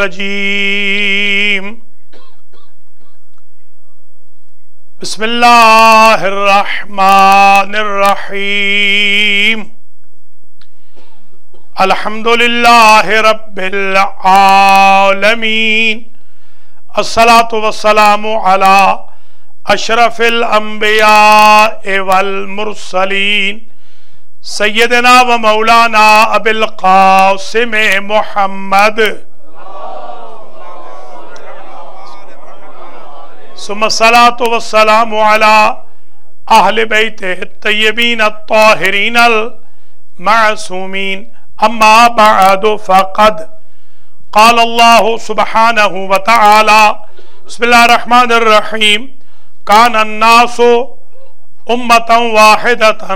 الرجیم بسم اللہ الرحمن الرحیم الحمدللہ رب العالمین الصلاة والسلام علی اشرف الانبیاء والمرسلین سیدنا و مولانا ابی القاسم محمد ثم الصلاة والسلام علی اہل بیت الطیبین الطاہرین المعصومین اما بعد فقد قال اللہ سبحانہ وتعالی بسم اللہ الرحمن الرحیم کان الناس امتا واحدتا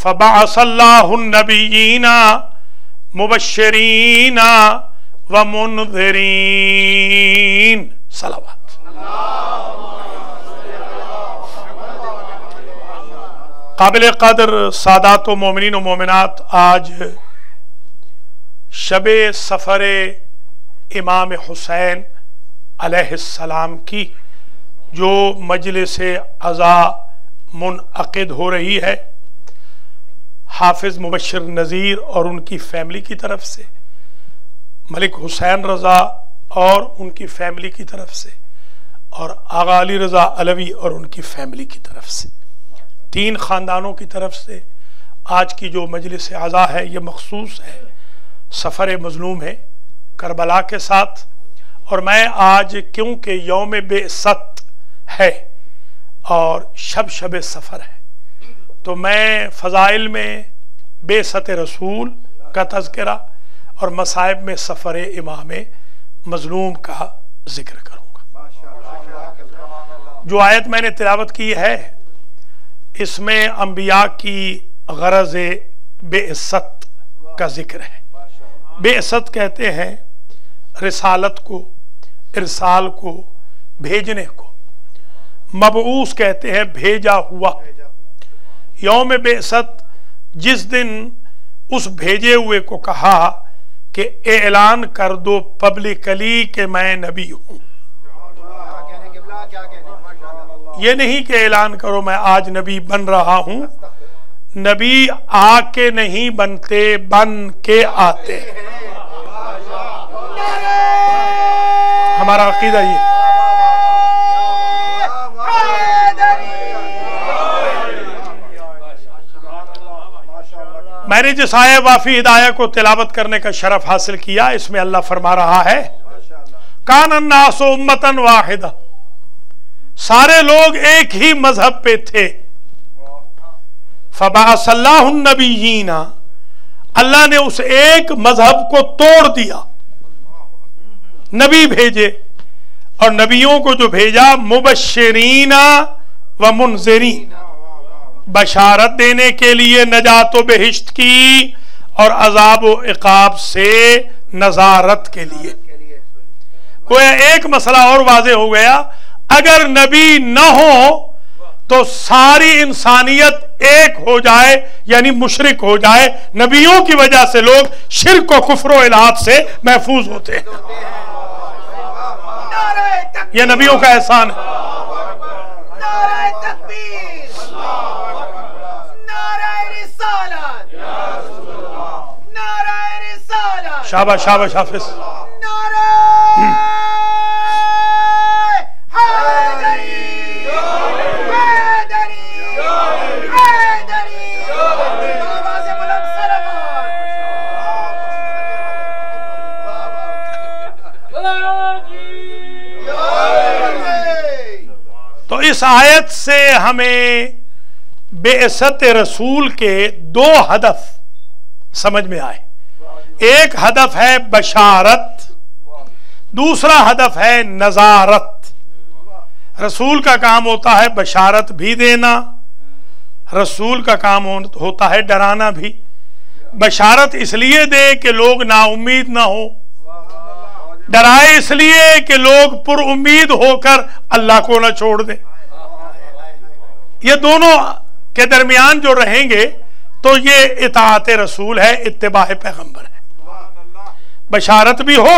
فبعث اللہ النبیین مبشرین ومنذرین صلوات قابل قدر سادات و مومنین و مومنات، آج شب سفر امام حسین علیہ السلام کی جو مجلس عزا منعقد ہو رہی ہے حافظ مبشر نذیر اور ان کی فیملی کی طرف سے، ملک حسین رضا اور ان کی فیملی کی طرف سے، اور آغا علی رضا علوی اور ان کی فیملی کی طرف سے، تین خاندانوں کی طرف سے آج کی جو مجلس عزا ہے یہ مخصوص ہے، سفر مظلوم ہے کربلا کے ساتھ۔ اور میں آج کیونکہ یوم بعثت ہے اور شب سفر ہے تو میں فضائل میں بعثت رسول کا تذکرہ اور مصائب میں سفر امام مظلوم کا ذکر کروں گا۔ جو آیت میں نے تلاوت کی ہے اس میں انبیاء کی غرض بعثت کا ذکر ہے۔ بعثت کہتے ہیں رسالت کو، ارسال کو، بھیجنے کو۔ مبعوث کہتے ہیں بھیجا ہوا۔ یوم بعثت جس دن اس بھیجے ہوئے کو کہا کہ اعلان کر دو پبلکلی کہ میں نبی ہوں، یہ نہیں کہ اعلان کرو میں آج نبی بن رہا ہوں، نبی آ کے نہیں بنتے، بن کے آتے ہیں۔ ہمارا عقیدہ یہ میں نے جس آیہ وافی ہدایہ کو تلاوت کرنے کا شرف حاصل کیا، اس میں اللہ فرما رہا ہے کان الناس امتا واحدہ، سارے لوگ ایک ہی مذہب پہ تھے۔ فبعث اللہ النبیین، اللہ نے اس ایک مذہب کو توڑ دیا، نبی بھیجے، اور نبیوں کو جو بھیجا مبشرین و منذرین، بشارت دینے کے لیے نجات و بہشت کی اور عذاب و عقاب سے نظارت کے لیے۔ گویا ایک مسئلہ اور واضح ہو گیا، اگر نبی نہ ہو تو ساری انسانیت ایک ہو جائے یعنی مشرک ہو جائے، نبیوں کی وجہ سے لوگ شرک و کفر و الحاد سے محفوظ ہوتے ہیں۔ یہ نبیوں کا احسان ہے۔ شاباش شاباش حافظ۔ تو اس آیت سے ہمیں بعثت رسول کے دو ہدف سمجھ میں آئے۔ ایک ہدف ہے بشارت، دوسرا ہدف ہے نظارت۔ رسول کا کام ہوتا ہے بشارت بھی دینا، رسول کا کام ہوتا ہے ڈرانا بھی۔ بشارت اس لیے دے کہ لوگ نا امید نہ ہو، ڈرائے اس لیے کہ لوگ پر امید ہو کر اللہ کو نہ چھوڑ دیں۔ یہ دونوں کے درمیان جو رہیں گے تو یہ اطاعت رسول ہے، اتباع پیغمبر ہے۔ بشارت بھی ہو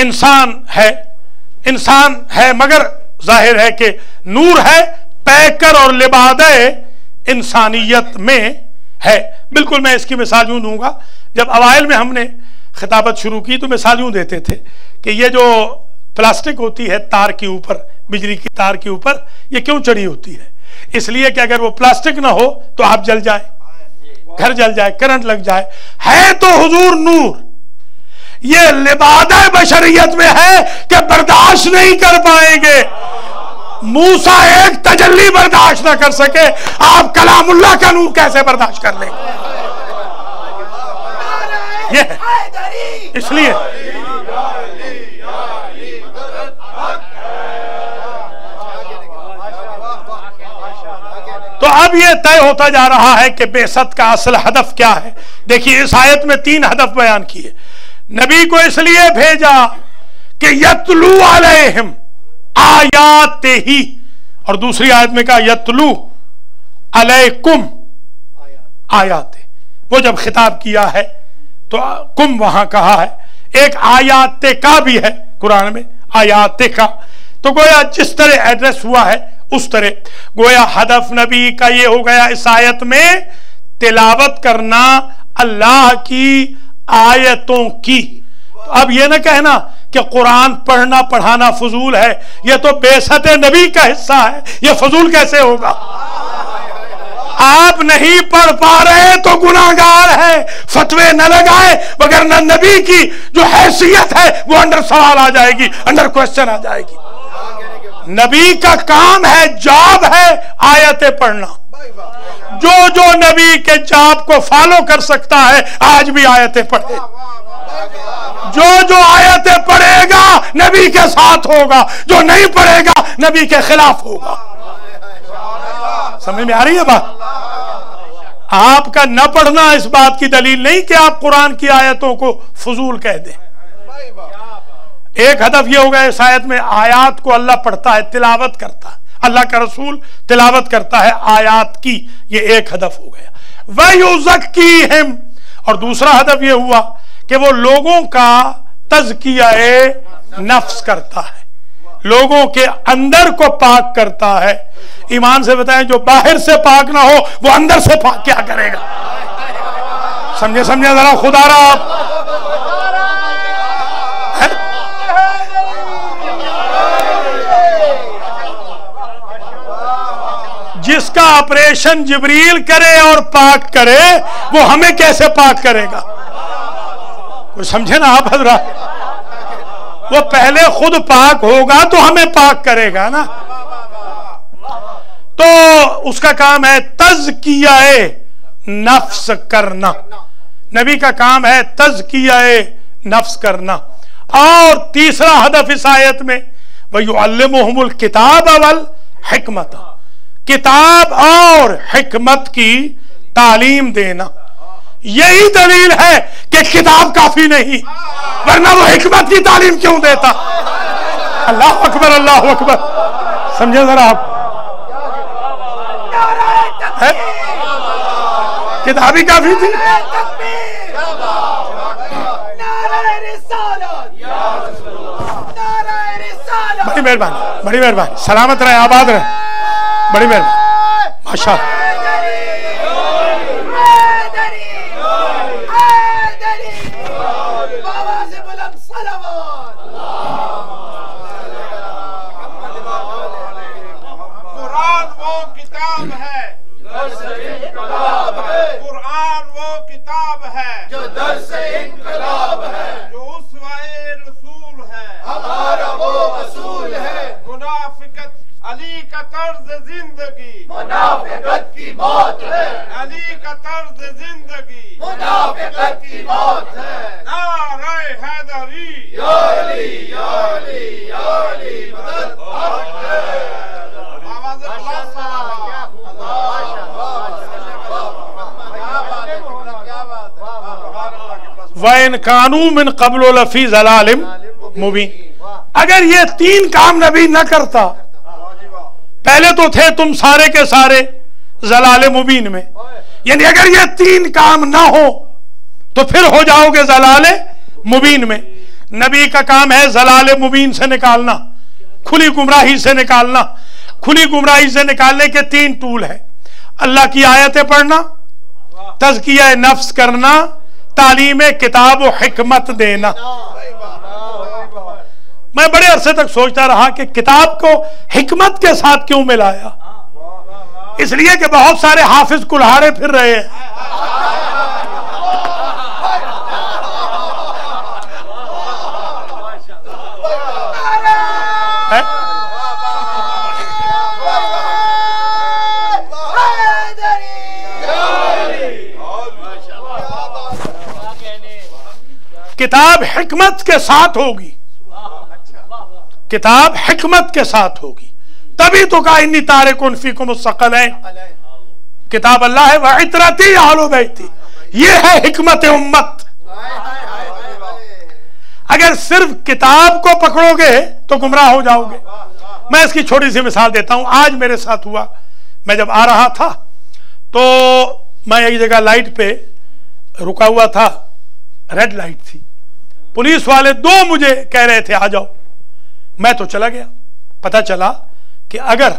انسان ہے مگر ظاہر ہے کہ نور ہے، پیکر اور لبادہ انسانیت میں ہے۔ بالکل میں اس کی مثال یوں دوں گا، جب اوائل میں ہم نے خطابت شروع کی تو مثال یوں دیتے تھے کہ یہ جو پلاسٹک ہوتی ہے تار کے اوپر، بجلی کی تار کے اوپر، یہ کیوں چڑھی ہوتی ہے؟ اس لیے کہ اگر وہ پلاسٹک نہ ہو تو آپ جل جائے، گھر جل جائے، کرنٹ لگ جائے۔ ہے تو حضور نور، یہ لبادہ بشریت میں ہے کہ برداشت نہیں کر پائیں گے۔ موسیٰ ایک تجلی برداشت نہ کر سکے، آپ کلام اللہ کا نور کیسے برداشت کر لیں گے؟ یہ اس لیے تو اب یہ طے ہوتا جا رہا ہے کہ بعثت کا اصل ہدف کیا ہے۔ دیکھیے اس آیت میں 3 ہدف بیان کیے۔ نبی کو اس لیے بھیجا کہ یتلو علیہم آیاتہ، اور دوسری آیت میں کہا یتلو علیکم آیاتہ۔ وہ جب خطاب کیا ہے تو کم وہاں کہا ہے، ایک آیات کا بھی ہے قرآن میں، آیات کا، تو گویا جس طرح ایڈریس ہوا ہے اس طرح گویا ہدف نبی کا یہ ہو گیا اس آیت میں تلاوت کرنا اللہ کی آیتوں کی۔ اب یہ نہ کہنا کہ قرآن پڑھنا پڑھانا فضول ہے، یہ تو بعثت نبی کا حصہ ہے، یہ فضول کیسے ہوگا؟ آپ نہیں پڑھ پا رہے تو گناہگار ہے، فتوے نہ لگائے، وگرنہ نبی کی جو حیثیت ہے وہ انڈر سوال آ جائے گی، انڈر کوسچن آ جائے گی۔ نبی کا کام ہے، جاب ہے آیتیں پڑھنا۔ جو نبی کے جاب کو فالو کر سکتا ہے آج بھی آیتیں پڑھے، جو آیتیں پڑھے گا نبی کے ساتھ ہوگا، جو نہیں پڑھے گا نبی کے خلاف ہوگا۔ سمجھ میں آ رہی ہے بات؟ آپ کا نہ پڑھنا اس بات کی دلیل نہیں کہ آپ قرآن کی آیتوں کو فضول کہہ دیں۔ ایک ہدف یہ ہوگا اس آیت میں، آیات کو اللہ پڑھتا ہے، تلاوت کرتا ہے، اللہ کا رسول تلاوت کرتا ہے آیات کی، یہ ایک ہدف ہو گیا۔ وَيُزَكِّيهِمْ، اور دوسرا ہدف یہ ہوا کہ وہ لوگوں کا تزکیہ نفس کرتا ہے، لوگوں کے اندر کو پاک کرتا ہے۔ ایمان سے بتائیں، جو باہر سے پاک نہ ہو وہ اندر سے پاک کیا کرے گا؟ سمجھے ذرا خدا را آپ۔ جس کا آپریشن جبریل کرے اور پاک کرے وہ ہمیں کیسے پاک کرے گا؟ کوئی سمجھے نا آپ حضرات؟ وہ پہلے خود پاک ہوگا تو ہمیں پاک کرے گا نا۔ تو اس کا کام ہے تزکیہ نفس کرنا، نبی کا کام ہے تزکیہ نفس کرنا۔ اور تیسرا ہدف اس آیت میں وَيُعَلِّمُهُمُ الْكِتَابَ وَالْحِكْمَةَ، کتاب اور حکمت کی تعلیم دینا۔ یہی دلیل ہے کہ کتاب کافی نہیں، ورنہ وہ حکمت کی تعلیم کیوں دیتا؟ اللہ اکبر، اللہ اکبر۔ سمجھے ذرا آپ؟ کتاب ہی کافی تھی۔ بڑی مہربانی، بڑی مہربانی، سلامت رہے، آباد رہے، بڑی مہربانی، ماشاء اللہ۔ قرآن وہ کتاب ہے، قرآن وہ کتاب ہے جو درس انقلاب ہے، جو اسوہ رسول ہے، ہمارا وہ اصول ہے۔ منافقت علی کا طرز زندگی، منافقت کی موت ہے، علی کا طرز زندگی، منافقت کی موت ہے۔ نعرہ حیدری، یا علی یا علی یا علی مدد حق ہے۔ آواز خلاص وَإِنْ كَانُوا مِنْ قَبْلُ لَفِي ضَلَالٍ مُبِينٍ۔ اگر یہ 3 کام نبی نہ کرتا، پہلے تو تھے تم سارے کے سارے ضلال مبین میں، یعنی اگر یہ 3 کام نہ ہو تو پھر ہو جاؤ گے ضلال مبین میں۔ نبی کا کام ہے ضلال مبین سے نکالنا، کھلی گمراہی سے نکالنا۔ کھلی گمراہی سے نکالنے کے 3 ٹول ہیں: اللہ کی آیتیں پڑھنا، تزکیہ نفس کرنا، تعلیم کتاب و حکمت دینا۔ میں بڑے عرصے تک سوچتا رہا کہ کتاب کو حکمت کے ساتھ کیوں ملایا؟ اس لیے کہ بہت سارے حافظ کلہاڑے پھر رہے ہیں۔ کتاب حکمت کے ساتھ ہوگی، کتاب حکمت کے ساتھ ہوگی، تبھی تو کہا انی تارکن فیکم الثقلین، کتاب اللہ ہے وعطرتی اہل بیتی، یہ ہے حکمت امت۔ اگر صرف کتاب کو پکڑو گے تو گمراہ ہو جاؤ گے۔ میں اس کی چھوٹی سی مثال دیتا ہوں۔ آج میرے ساتھ ہوا، میں جب آ رہا تھا تو میں ایک جگہ لائٹ پہ رکا ہوا تھا، ریڈ لائٹ تھی، پولیس والے 2 مجھے کہہ رہے تھے آ جاؤ، میں تو چلا گیا۔ پتہ چلا کہ اگر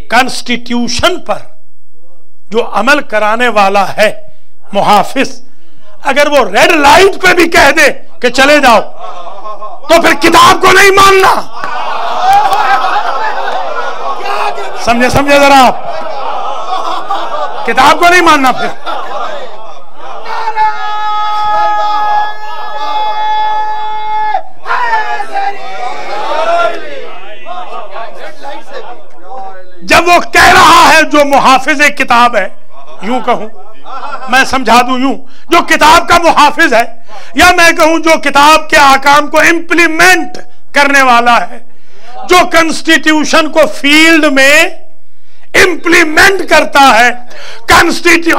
کانسٹیٹیوشن پر جو عمل کرانے والا ہے محافظ، اگر وہ ریڈ لائٹ پہ بھی کہہ دے کہ چلے جاؤ تو پھر کتاب کو نہیں ماننا۔ سمجھے ذرا آپ، کتاب کو نہیں ماننا پھر۔ جب وہ کہہ رہا ہے جو محافظ کتاب ہے، یوں کہوں، میں سمجھا دوں یوں، جو کتاب کا محافظ ہے، یا میں کہوں جو کتاب کے احکام کو امپلیمنٹ کرنے والا ہے، جو کنسٹیٹیوشن کو فیلڈ میں امپلیمنٹ کرتا ہے،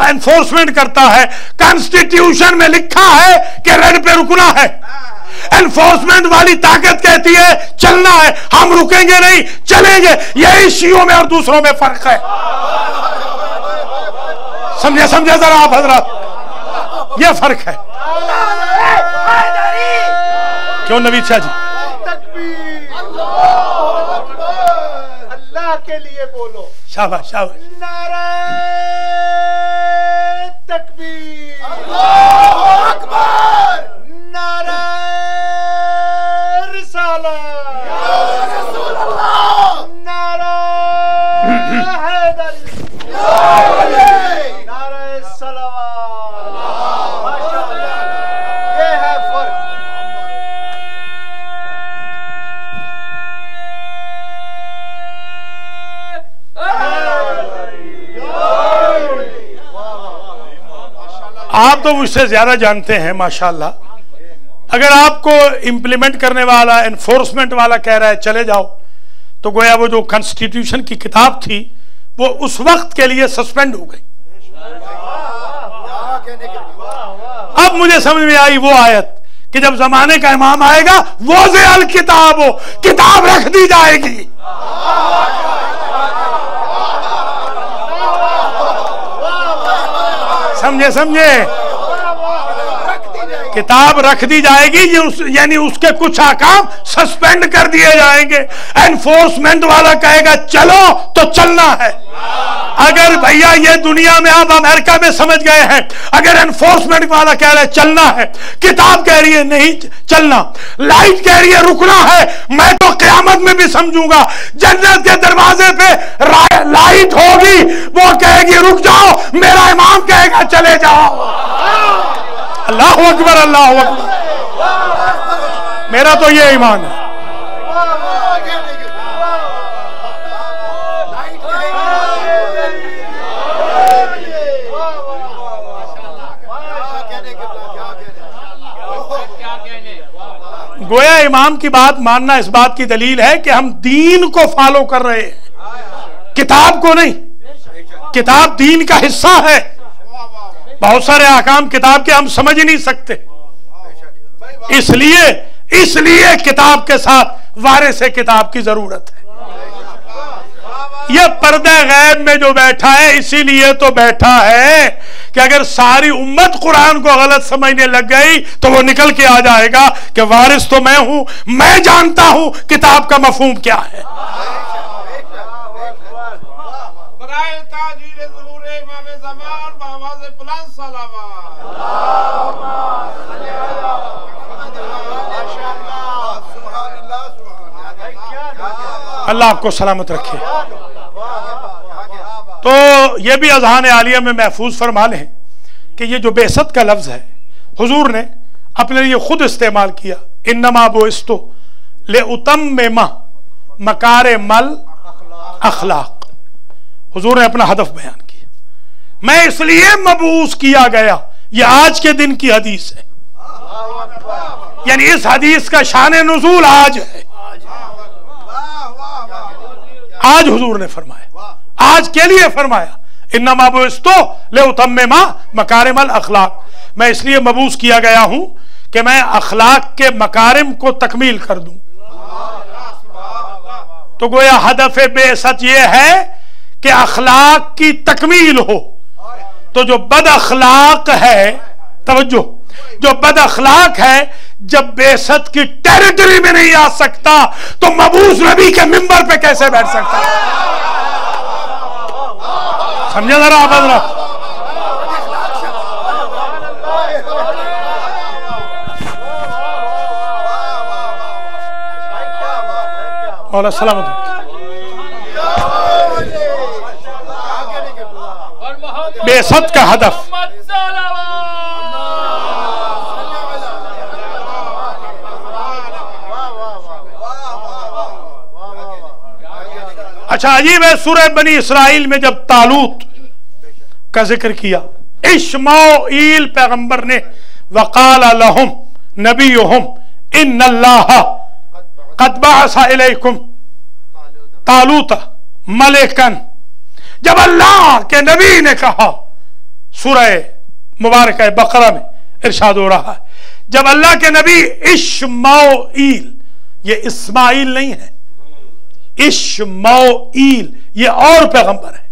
انفورسمنٹ کرتا ہے۔ کانسٹیٹیوشن میں لکھا ہے کہ ریڈ پہ رکنا ہے، انفورسمنٹ والی طاقت کہتی ہے چلنا ہے، ہم رکیں گے نہیں، چلیں گے۔ یہی شیعوں میں اور دوسروں میں فرق ہے۔ سمجھے ذرا آپ حضرات، یہ فرق ہے۔ کیوں نوید شاہ جی؟ اللہ کے لیے بولو، شاباش شاباش۔ نعرہ تکبیر، اللہ اکبر، نعرہ رسالت، یا رسول اللہ، نعرہ حیدری، نعرہ صلوات۔ ماشاءاللہ، یہ ہے فرق۔ آپ تو مجھ سے زیادہ جانتے ہیں ماشاءاللہ۔ اگر آپ کو امپلیمنٹ کرنے والا، انفورسمنٹ والا کہہ رہا ہے چلے جاؤ، تو گویا وہ جو کانسٹیٹیوشن کی کتاب تھی وہ اس وقت کے لیے سسپینڈ ہو گئی۔ اب مجھے سمجھ میں آئی وہ آیت کہ جب زمانے کا امام آئے گا وضع الکتاب ہو، کتاب رکھ دی جائے گی۔ سمجھے کتاب رکھ دی جائے گی، یعنی اس کے کچھ احکام سسپینڈ کر دیے جائیں گے۔ انفورسمنٹ والا کہے گا چلو تو چلنا ہے۔ اگر بھیا یہ دنیا میں آپ امریکہ میں سمجھ گئے ہیں، اگر انفورسمنٹ والا کہہ رہا ہے چلنا ہے، کتاب کہہ رہی ہے نہیں چلنا، لائٹ کہہ رہی ہے رکنا ہے، میں تو قیامت میں بھی سمجھوں گا جنت کے دروازے پہ لائٹ ہوگی، وہ کہے گی رک جاؤ، میرا امام کہے گا چلے جاؤ۔ اللہ اکبر، اللہ اکبر، میرا تو یہ ایمان ہے۔ گویا امام کی بات ماننا اس بات کی دلیل ہے کہ ہم دین کو فالو کر رہے ہیں، کتاب کو نہیں۔ کتاب دین کا حصہ ہے۔ بہت سارے احکام کتاب کے ہم سمجھ ہی نہیں سکتے، اس لیے کتاب کے ساتھ وارث کتاب کی ضرورت ہے۔ یہ پردہ غیب میں جو بیٹھا ہے اسی لیے تو بیٹھا ہے کہ اگر ساری امت قرآن کو غلط سمجھنے لگ گئی تو وہ نکل کے آ جائے گا کہ وارث تو میں ہوں، میں جانتا ہوں کتاب کا مفہوم کیا ہے۔ برائے تاجیل ظہور امام زمان بآواز بلند صلوات۔ اللہ آپ کو سلامت رکھے۔ تو یہ بھی اذہان عالیہ میں محفوظ فرما لیں کہ یہ جو بعثت کا لفظ ہے حضور نے اپنے لیے خود استعمال کیا، انما بعثت لأتمم مکارم الاخلاق۔ حضور نے اپنا ہدف بیان کیا، میں اس لیے مبعوث کیا گیا۔ یہ آج کے دن کی حدیث ہے، یعنی اس حدیث کا شان نزول آج ہے، آج حضور نے فرمایا، آج کے لیے فرمایا، انما بعثت لأتمم مکارم الاخلاق، میں اس لیے مبعوث کیا گیا ہوں کہ میں اخلاق کے مکارم کو تکمیل کر دوں۔ تو گویا ہدف بعثت یہ ہے کہ اخلاق کی تکمیل ہو۔ تو جو بد اخلاق ہے، توجہ، جو بد اخلاق ہے جب بعثت کی ٹیریٹری میں نہیں آ سکتا تو مبعوث نبی کے منبر پہ کیسے بیٹھ سکتا ہے؟ سمجھے ذرا آپ حضرات؟ مولا سلامت بعثت کا ہدف۔ اچھا عجیب ہے، سورہ بنی اسرائیل میں جب طالوت کا ذکر کیا، اشمعیل پیغمبر نے وقال لهم نبیہم ان اللہ قد بعث الیکم طالوت ملکن، جب اللہ کے نبی نے کہا، سورہ مبارکہ بقرہ میں ارشاد ہو رہا ہے، جب اللہ کے نبی اشمعیل، یہ اسماعیل نہیں ہے، اشمعیل یہ اور پیغمبر ہے،